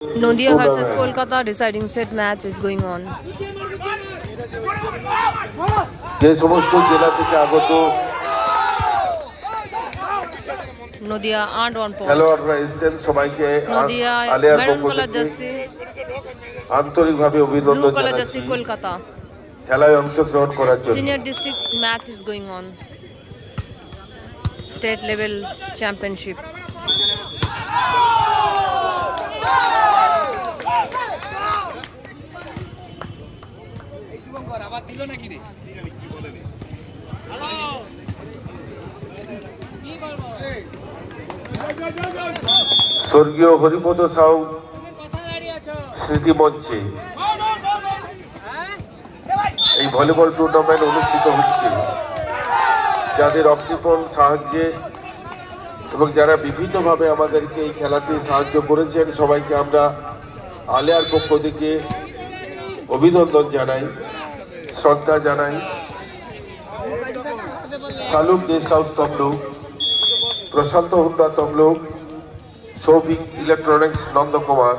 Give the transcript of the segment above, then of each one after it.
Nodia versus Kolkata deciding set match is going on. যে সমস্ত জেলা থেকে আগত Nodia earned 1 point. খেলোয়াড়রা এসেছেন সবাইকে Nodia আলিয়ার maroon পক্ষ color থেকে jersey, আন্তরিকভাবে blue অভিনন্দন color জানাচ্ছি jersey Kolkata. খেলায় অংশগ্রহণ করার জন্য। Senior district match is going on. State level championship. স্বর্গীয় হরিপদ সাউ স্মৃতিমঞ্চে এই ভলিবল টুর্নামেন্ট অনুষ্ঠিত হচ্ছে। যাদের অক্সিফোন সাহায্যে এবং যারা বিভিন্নভাবে আমাদেরকে এই খেলাতে সাহায্য করেছেন সবাইকে আমরা আলিয়ার পক্ষ থেকে অভিনন্দন জানাই, শ্রদ্ধা জানাই। Shaluk guest house Tamluk, Prashanta Honda Tamluk, Souvik electronics Nandakumar,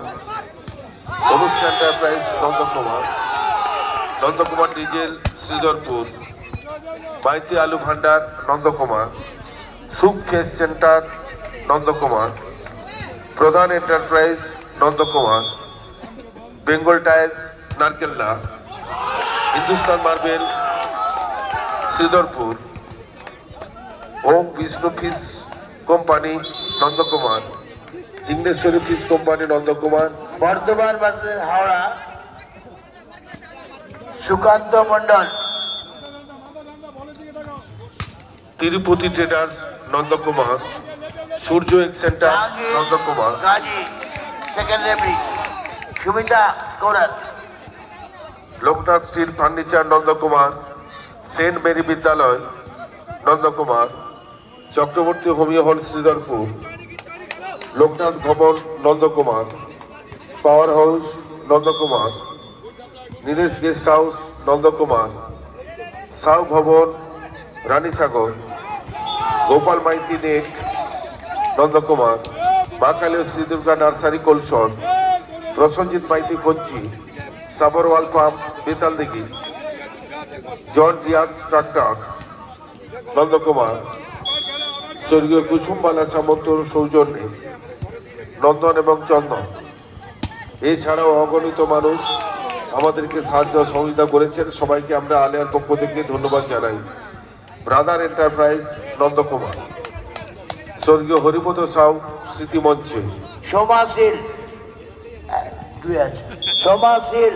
Anup enterprise Nandakumar diesel Sridharpur, Maity আলু ভান্ডার Nandakumar, Sukh face centre Nandakumar, Pradhan enterprise Nandakumar, Bengal tyres Narkelda, Hindustan marble Sridharpur, Om Vishnu fish company Nandakumar, Jigneshwari fish company Nandakumar, Bardhaman versus Howrah Sukanta Mondal, Tirupati traders Nandakumar, Surya x centre Nandakumar, Gazi second referee Sumita গৌড়ার, Loknath steel furniture Nandakumar, saint Mary বিদ্যালয় Nandakumar, Chakraborty homeo hall Shridharpur, Loknath Bhavan Nandakumar, power house Nandakumar, Nilesh guest house Nandakumar, Sau Bhavan Ranisagar, Gopal Maiti net Nandakumar, Ma Kali Shri Durga nursery কোলসন, প্রসঞ্জিৎ মাইতি ফঞ্চি, Sabharwal farm Betaldighi, John Riaz tractor Nandakumar, স্বর্গীয় কুসুমবালা সামন্তর সৌজন্যে নন্দন এবং চন্দন। এছাড়াও অগণিত মানুষ আমাদেরকে সাহায্য সহযোগিতা করেছেন, সবাইকে আমরা আলিয়ার পক্ষ থেকে ধন্যবাদ জানাই। ব্রাদার এন্টারপ্রাইজ নন্দকুমার, স্বর্গীয় হরিপদ সাউ স্মৃতিমঞ্চে সমাশীল